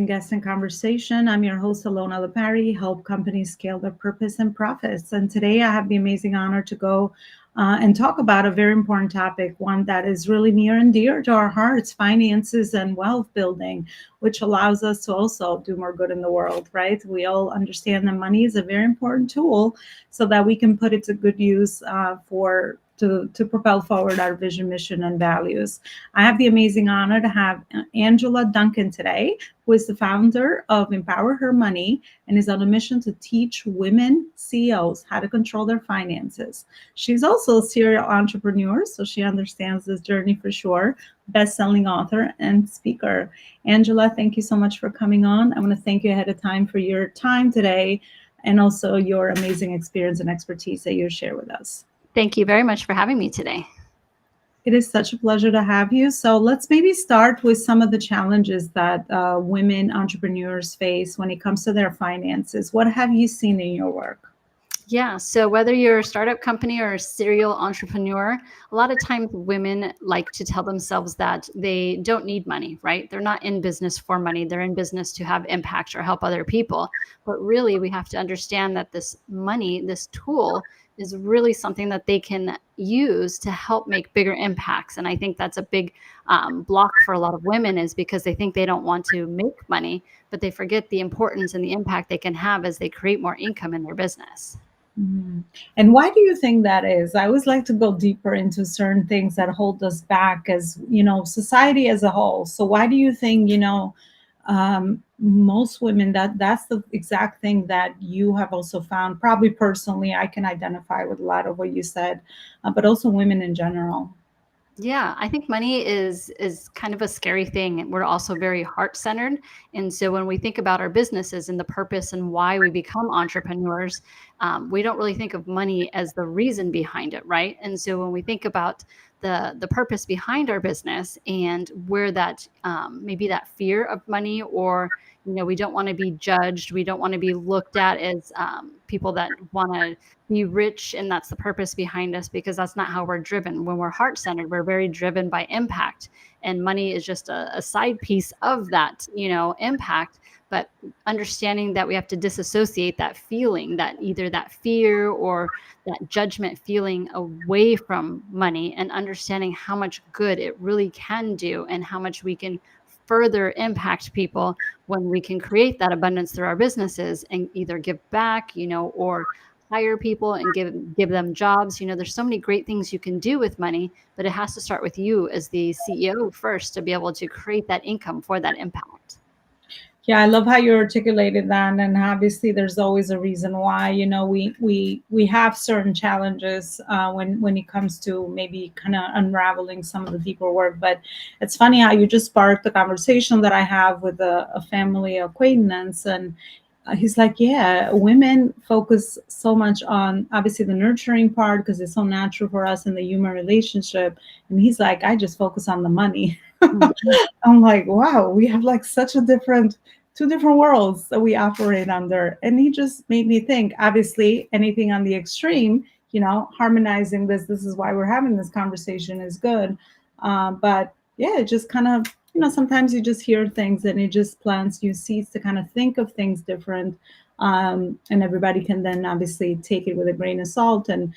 guest in conversation. I'm your host, Elona help companies scale their purpose and profits. And today I have the amazing honor to go and talk about a very important topic, one that is really near and dear to our hearts, finances and wealth building, which allows us to also do more good in the world, right? We all understand that money is a very important tool so that we can put it to good use to propel forward our vision, mission, and values. I have the amazing honor to have Angela Duncan today, who is the founder of Empower Her Money and is on a mission to teach women CEOs how to control their finances. She's also a serial entrepreneur, so she understands this journey for sure, best-selling author and speaker. Angela, thank you so much for coming on. I want to thank you ahead of time for your time today and also your amazing experience and expertise that you share with us. Thank you very much for having me today. It is such a pleasure to have you. So let's maybe start with some of the challenges that women entrepreneurs face when it comes to their finances. What have you seen in your work? Yeah, so whether you're a startup company or a serial entrepreneur, a lot of times women like to tell themselves that they don't need money, right? They're not in business for money. They're in business to have impact or help other people. But really, we have to understand that this money, this tool, is really something that they can use to help make bigger impacts. And I think that's a big block for a lot of women, is because they think they don't want to make money, but they forget the importance and the impact they can have as they create more income in their business. Mhm. And why do you think that is? I always like to go deeper into certain things that hold us back as, society as a whole. So why do you think, most women, that's the exact thing that you have also found? Probably personally, I can identify with a lot of what you said, but also women in general. Yeah, I think money is kind of a scary thing. We're also very heart-centered. And so when we think about our businesses and the purpose and why we become entrepreneurs, we don't really think of money as the reason behind it, right? And so when we think about the purpose behind our business and where that maybe that fear of money, or we don't want to be judged, we don't want to be looked at as people that want to be rich, and that's the purpose behind us, because that's not how we're driven. When we're heart-centered, we're very driven by impact, and money is just a side piece of that impact. But understanding that we have to disassociate that feeling, that either that fear or that judgment feeling, away from money, and understanding how much good it really can do and how much we can further impact people when we can create that abundance through our businesses and either give back, or hire people and give them jobs. There's so many great things you can do with money, but it has to start with you as the CEO first to be able to create that income for that impact. Yeah, I love how you articulated that, and obviously, there's always a reason why. We have certain challenges when it comes to maybe kind of unraveling some of the deeper work. But it's funny how you just sparked the conversation that I have with a family acquaintance, and he's like, "Yeah, women focus so much on obviously the nurturing part because it's so natural for us in the human relationship," and he's like, "I just focus on the money." I'm like, wow, we have like such a two different worlds that we operate under. And he just made me think, obviously, anything on the extreme, harmonizing this is why we're having this conversation is good. But yeah, it just kind of, sometimes you just hear things and it just plants new seeds to kind of think of things different. And everybody can then obviously take it with a grain of salt and,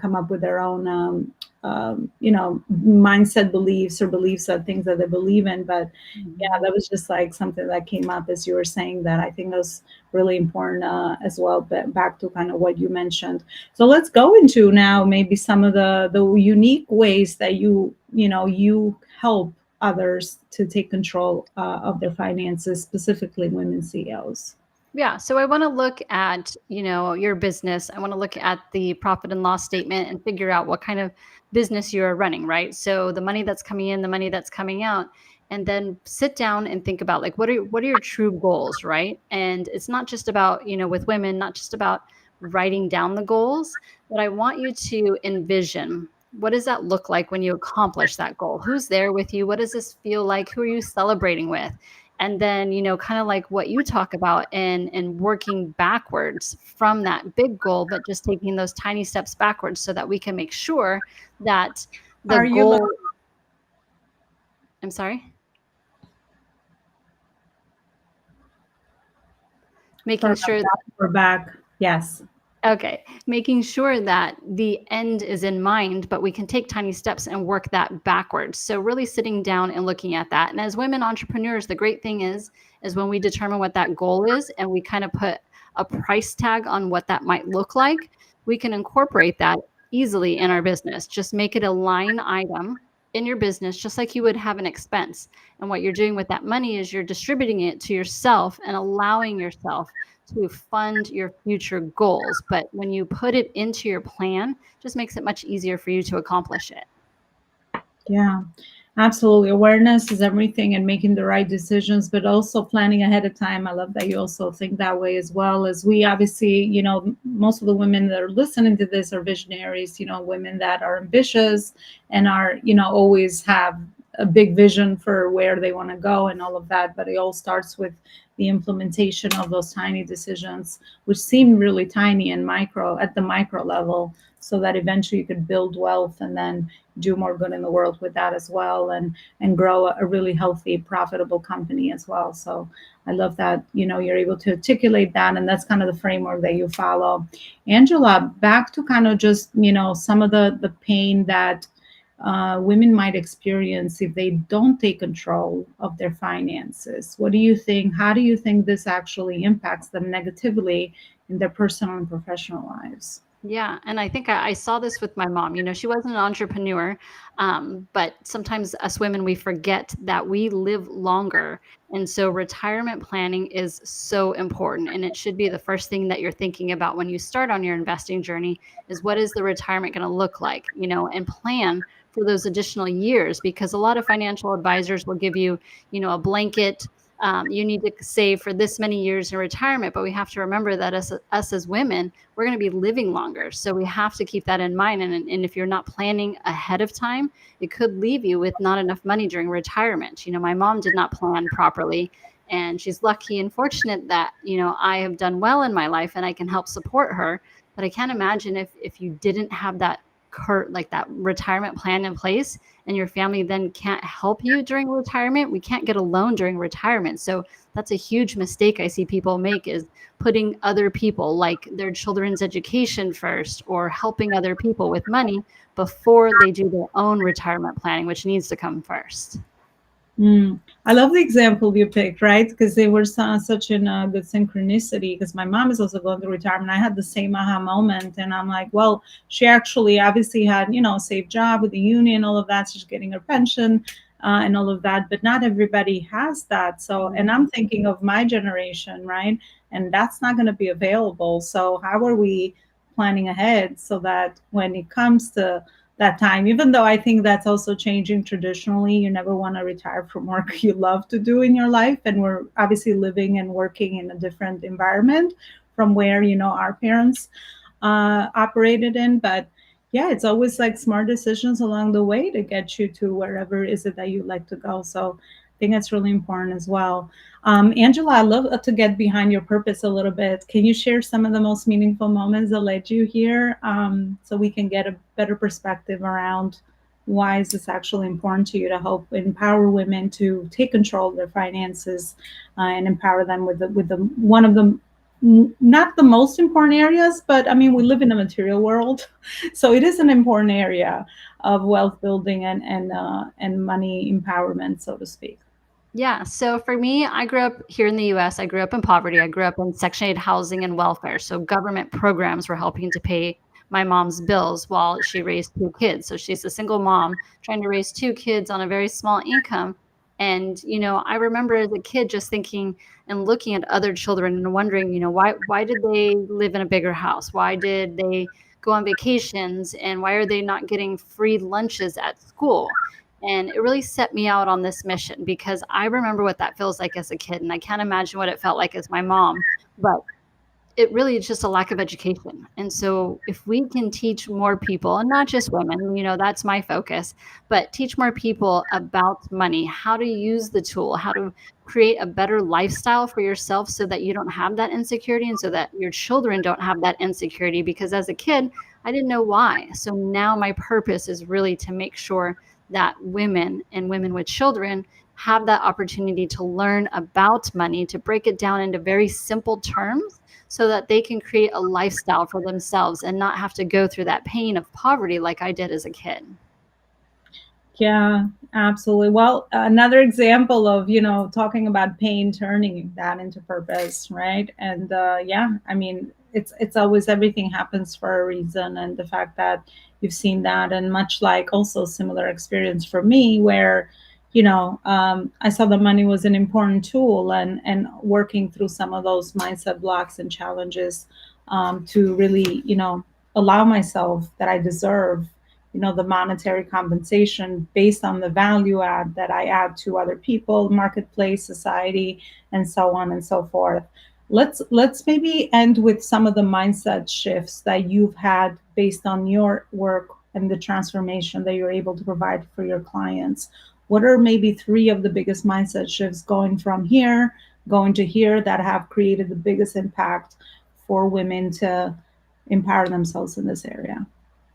come up with their own mindset beliefs or beliefs of things that they believe in. But yeah, that was just like something that came up as you were saying that. I think that was really important as well. But back to kind of what you mentioned. So let's go into now maybe some of the unique ways that you help others to take control of their finances, specifically women CEOs. Yeah. So I want to look at, your business. I want to look at the profit and loss statement and figure out what kind of business you're running, right? So the money that's coming in, the money that's coming out, and then sit down and think about, like, what are your true goals, right? And it's not just about, with women, not just about writing down the goals, but I want you to envision, what does that look like when you accomplish that goal? Who's there with you? What does this feel like? Who are you celebrating with? And then kind of like what you talk about, and working backwards from that big goal, but just taking those tiny steps backwards so that we can make sure that the Are you goal. I'm sorry. Making From sure that or back. Yes. Okay, making sure that the end is in mind, but we can take tiny steps and work that backwards. So really sitting down and looking at that. And as women entrepreneurs, the great thing is when we determine what that goal is and we kind of put a price tag on what that might look like, we can incorporate that easily in our business. Just make it a line item in your business, just like you would have an expense. And what you're doing with that money is you're distributing it to yourself and allowing yourself to fund your future goals. But when you put it into your plan, just makes it much easier for you to accomplish it. Yeah, absolutely. Awareness is everything and making the right decisions, but also planning ahead of time. I love that you also think that way as well. As we obviously, most of the women that are listening to this are visionaries, women that are ambitious and are, always have a big vision for where they want to go and all of that. But it all starts with the implementation of those tiny decisions, which seem really tiny and micro at the micro level, so that eventually you could build wealth and then do more good in the world with that as well, and grow a really healthy, profitable company as well. So I love that you're able to articulate that, and that's kind of the framework that you follow. Angela, back to kind of just some of the pain that women might experience if they don't take control of their finances. What do you think? How do you think this actually impacts them negatively in their personal and professional lives? Yeah, and I think I saw this with my mom. She wasn't an entrepreneur, but sometimes us women we forget that we live longer, and so retirement planning is so important, and it should be the first thing that you're thinking about when you start on your investing journey. Is what is the retirement going to look like? And plan for those additional years because a lot of financial advisors will give you, a blanket. You need to save for this many years in retirement, but we have to remember that us as women, we're going to be living longer. So we have to keep that in mind. And if you're not planning ahead of time, it could leave you with not enough money during retirement. My mom did not plan properly. And she's lucky and fortunate that, I have done well in my life and I can help support her. But I can't imagine if you didn't have that like that retirement plan in place and your family then can't help you during retirement. We can't get a loan during retirement. So that's a huge mistake I see people make is putting other people like their children's education first or helping other people with money before they do their own retirement planning, which needs to come first. I love the example you picked, right? Because they were such in a good synchronicity. Because my mom is also going through retirement. I had the same aha moment, and I'm like, well, she actually obviously had, a safe job with the union, all of that. She's getting her pension and all of that, but not everybody has that. So, and I'm thinking of my generation, right? And that's not going to be available. So, how are we planning ahead so that when it comes to that time, even though I think that's also changing traditionally, you never want to retire from work you love to do in your life, and we're obviously living and working in a different environment from where our parents operated in. But yeah, it's always like smart decisions along the way to get you to wherever is it that you like to go. So I think that's really important as well. Angela, I love to get behind your purpose a little bit. Can you share some of the most meaningful moments that led you here, so we can get a better perspective around why is this actually important to you to help empower women to take control of their finances, and empower them with the one of the not the most important areas, but I mean, we live in a material world, so it is an important area of wealth building and money empowerment, so to speak. Yeah. So for me, I grew up here in the US. I grew up in poverty. I grew up in Section 8 housing and welfare. So government programs were helping to pay my mom's bills while she raised two kids. So she's a single mom trying to raise two kids on a very small income. And, I remember as a kid just thinking and looking at other children and wondering, why did they live in a bigger house? Why did they go on vacations? And why are they not getting free lunches at school? And it really set me out on this mission because I remember what that feels like as a kid. And I can't imagine what it felt like as my mom. But it really is just a lack of education. And so if we can teach more people, and not just women, that's my focus, but teach more people about money, how to use the tool, how to create a better lifestyle for yourself so that you don't have that insecurity and so that your children don't have that insecurity. Because as a kid, I didn't know why. So now my purpose is really to make sure that women and women with children have that opportunity to learn about money, to break it down into very simple terms so that they can create a lifestyle for themselves and not have to go through that pain of poverty like I did as a kid. Yeah, absolutely. Well, another example of, talking about pain, turning that into purpose, right? And yeah, I mean, it's always, everything happens for a reason, and the fact that you've seen that, and much like also similar experience for me, where I saw the money was an important tool, and working through some of those mindset blocks and challenges, to really, allow myself that I deserve, the monetary compensation based on the value add that I add to other people, marketplace, society, and so on and so forth. Let's maybe end with some of the mindset shifts that you've had based on your work and the transformation that you're able to provide for your clients. What are maybe three of the biggest mindset shifts going from here, going to here, that have created the biggest impact for women to empower themselves in this area?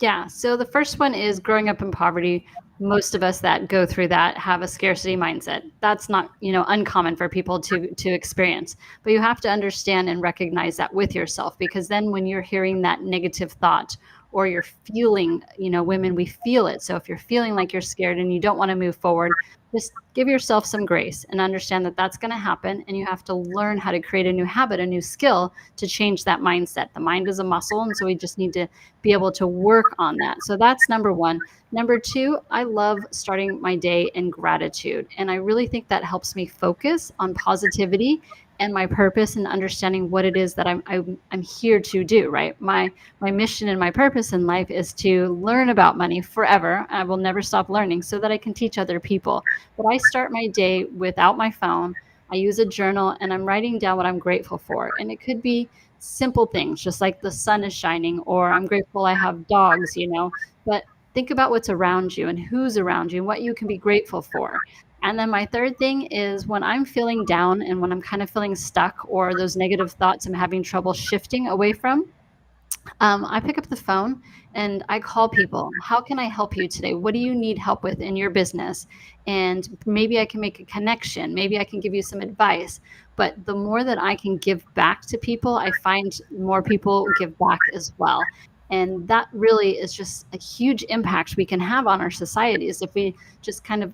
Yeah. So the first one is growing up in poverty. Most of us that go through that have a scarcity mindset. That's not, uncommon for people to experience. But you have to understand and recognize that with yourself, because then when you're hearing that negative thought, or you're feeling, women, we feel it. So if you're feeling like you're scared and you don't want to move forward, just give yourself some grace and understand that that's going to happen, and you have to learn how to create a new habit, a new skill to change that mindset. The mind is a muscle, and so we just need to be able to work on that. So that's number one. Number two, I love starting my day in gratitude. And I really think that helps me focus on positivity and my purpose, and understanding what it is that I'm here to do, right? My mission and my purpose in life is to learn about money forever. I will never stop learning so that I can teach other people. But I start my day without my phone. I use a journal and I'm writing down what I'm grateful for. And it could be simple things, just like the sun is shining, or I'm grateful I have dogs, but think about what's around you and who's around you and what you can be grateful for. And then my third thing is, when I'm feeling down and when I'm kind of feeling stuck, or those negative thoughts I'm having trouble shifting away from, I pick up the phone and I call people. How can I help you today? What do you need help with in your business? And maybe I can make a connection. Maybe I can give you some advice. But the more that I can give back to people, I find more people give back as well. And that really is just a huge impact we can have on our societies if we just kind of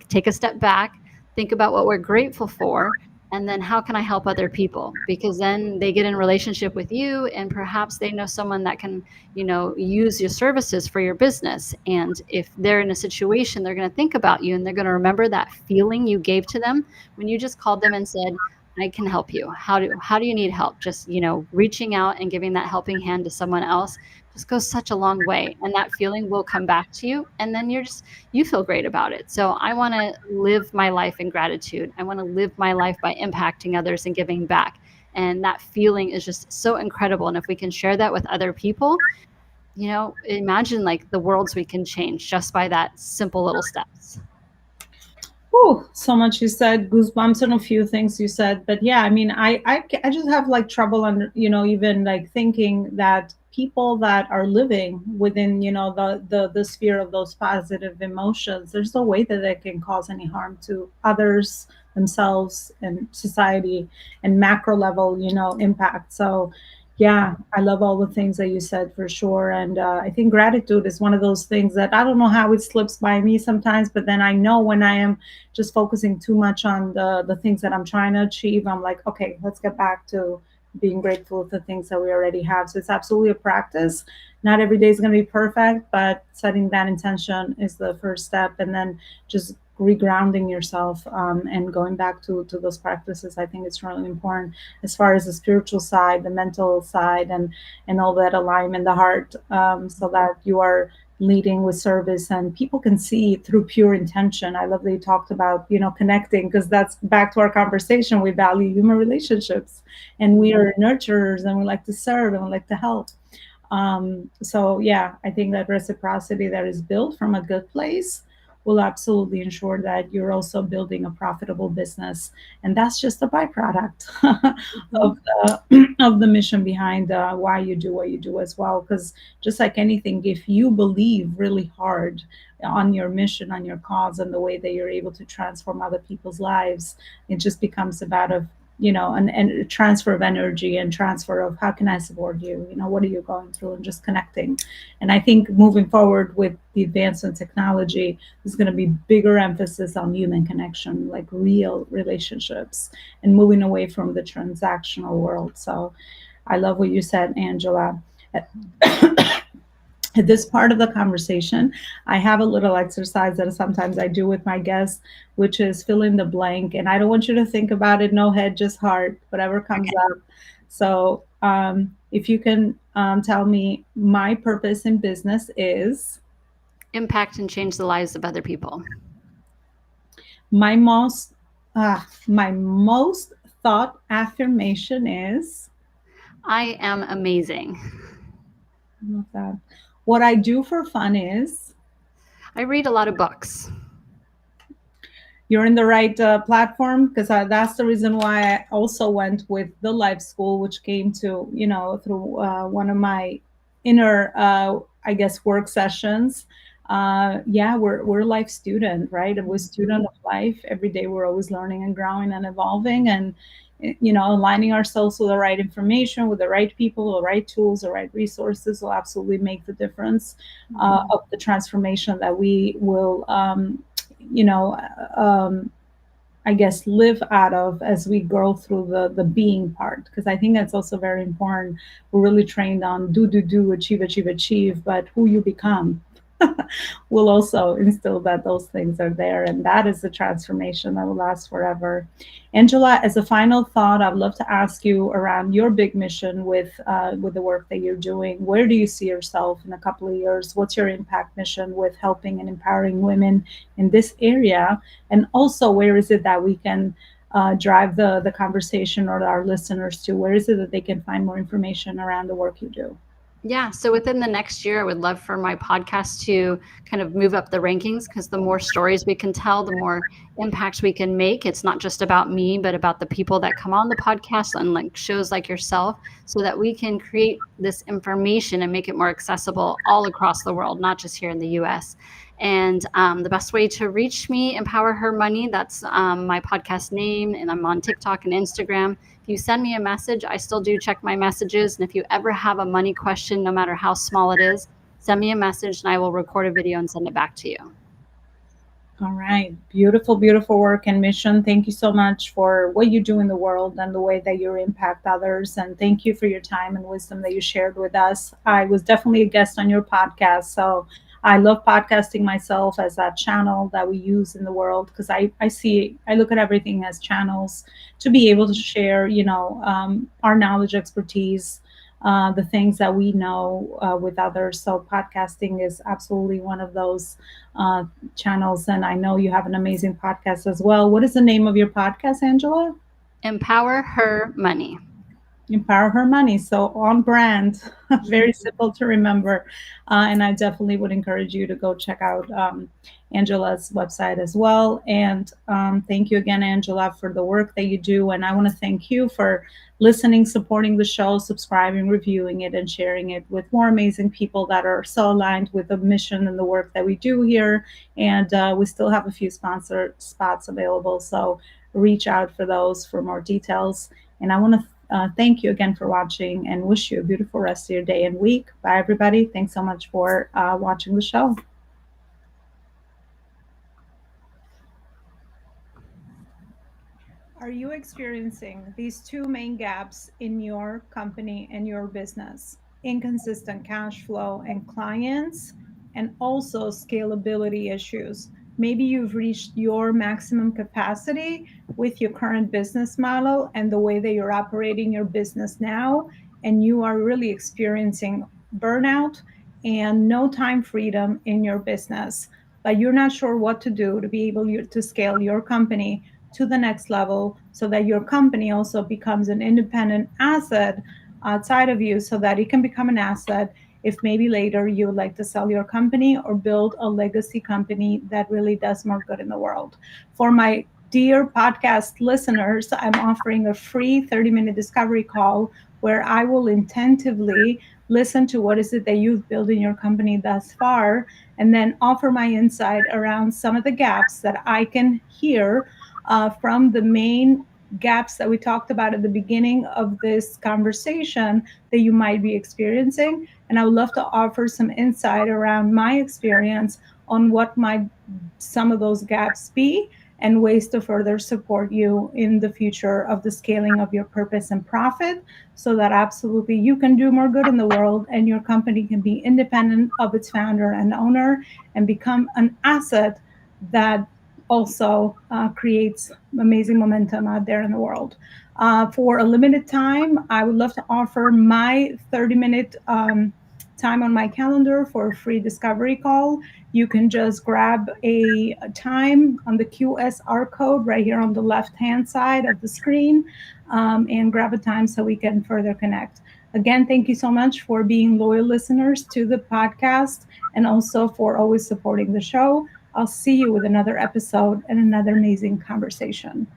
take a step back, think about what we're grateful for, and then how can I help other people, because then they get in relationship with you, and perhaps they know someone that can use your services for your business. And if they're in a situation, they're going to think about you, and they're going to remember that feeling you gave to them when you just called them and said, I can help you. How do you need help? Just reaching out and giving that helping hand to someone else just goes such a long way, and that feeling will come back to you, and then you feel great about it. So I want to live my life in gratitude. I want to live my life by impacting others and giving back. And that feeling is just so incredible. And if we can share that with other people, imagine like the worlds we can change just by that simple little steps. Oh, so much you said, goosebumps on a few things you said. But yeah, I mean, I just have like trouble on, even like thinking that people that are living within, the sphere of those positive emotions, there's no way that they can cause any harm to others, themselves, and society, and macro level, impact. So yeah, I love all the things that you said for sure. And I think gratitude is one of those things that I don't know how it slips by me sometimes, but then I know when I am just focusing too much on the things that I'm trying to achieve, I'm like, okay, let's get back to being grateful for the things that we already have. So it's absolutely a practice. Not every day is going to be perfect, but setting that intention is the first step, and then just regrounding yourself, and going back to those practices. I think it's really important as far as the spiritual side, the mental side, and all that alignment, the heart, so that you are leading with service and people can see through pure intention. I love that you talked about, connecting, because that's back to our conversation. We value human relationships, and we are nurturers, and we like to serve, and we like to help. So yeah, I think that reciprocity that is built from a good place, will absolutely ensure that you're also building a profitable business. And that's just a byproduct of Mhm. of the mission behind why you do what you do as well. Because just like anything, if you believe really hard on your mission, on your cause, and the way that you're able to transform other people's lives, it just becomes about a and transfer of energy and transfer of how can I support you, what are you going through, and just connecting. And I think moving forward with the advancement technology, there's going to be bigger emphasis on human connection, like real relationships, and moving away from the transactional world. So I love what you said, Angela. At this part of the conversation, I have a little exercise that sometimes I do with my guests, which is fill in the blank. And I don't want you to think about it, no head, just heart, whatever comes Okay. up. So if you can tell me, my purpose in business is, Impact and change the lives of other people. my most, my most thought affirmation is, I am amazing. I love that. What I do for fun is, I read a lot of books. you're in the right platform, because that's the reason why I also went with the life school, which came to through one of my inner I guess work sessions. Yeah, we're life student, right? We're student Mhm. of life. Every day we're always learning and growing and evolving, and aligning ourselves with the right information, with the right people, the right tools, the right resources will absolutely make the difference Mhm. of the transformation that we will you know, um, I guess, live out of as we go through the being part. Because I think that's also very important. We're really trained on do, achieve, achieve, achieve, but who you become will also instill that those things are there, and that is the transformation that will last forever. Angela, as a final thought, I'd love to ask you around your big mission with the work that you're doing. Where do you see yourself in a couple of years? What's your impact mission with helping and empowering women in this area? And also, where is it that we can drive the conversation, or our listeners to? Where is it that they can find more information around the work you do? Yeah, so within the next year, I would love for my podcast to kind of move up the rankings because the more stories we can tell, the more impact we can make. It's not just about me, but about the people that come on the podcast and like shows like yourself, so that we can create this information and make it more accessible all across the world, not just here in the US. And the best way to reach me, Empower Her Money, that's my podcast name, and I'm on TikTok and Instagram. If you send me a message, I still do check my messages. And if you ever have a money question, no matter how small it is, send me a message and I will record a video and send it back to you. All right. Beautiful, beautiful work and mission. Thank you so much for what you do in the world and the way that you impact others. And thank you for your time and wisdom that you shared with us. I was definitely a guest on your podcast. So I love podcasting myself as that channel that we use in the world, because I look at everything as channels to be able to share, our knowledge, expertise, the things that we know with others. So podcasting is absolutely one of those uh, channels. And I know you have an amazing podcast as well. What is the name of your podcast, Angela? Empower Her Money. Empower Her Money. So on brand, very simple to remember. And I definitely would encourage you to go check out Angela's website as well. And thank you again, Angela, for the work that you do. And I want to thank you for listening, supporting the show, subscribing, reviewing it, and sharing it with more amazing people that are so aligned with the mission and the work that we do here. And we still have a few sponsor spots available. So reach out for those for more details. And I want to thank you again for watching and wish you a beautiful rest of your day and week. Bye, everybody. Thanks so much for watching the show. Are you experiencing these two main gaps in your company and your business? Inconsistent cash flow and clients, and also scalability issues. Maybe you've reached your maximum capacity with your current business model and the way that you're operating your business now, and you are really experiencing burnout and no time freedom in your business. But you're not sure what to do to be able to scale your company to the next level, so that your company also becomes an independent asset outside of you, so that it can become an asset. if maybe later you would like to sell your company or build a legacy company that really does more good in the world. For my dear podcast listeners, I'm offering a free 30-minute discovery call where I will intentively listen to what is it that you've built in your company thus far, and then offer my insight around some of the gaps that I can hear from the main gaps that we talked about at the beginning of this conversation that you might be experiencing. And I would love to offer some insight around my experience on what might some of those gaps be and ways to further support you in the future of the scaling of your purpose and profit, so that absolutely you can do more good in the world and your company can be independent of its founder and owner and become an asset that also creates amazing momentum out there in the world. For a limited time, I would love to offer my 30-minute time on my calendar for a free discovery call. You can just grab a time on the QSR code right here on the left-hand side of the screen, and grab a time so we can further connect. Again, thank you so much for being loyal listeners to the podcast and also for always supporting the show. I'll see you with another episode and another amazing conversation.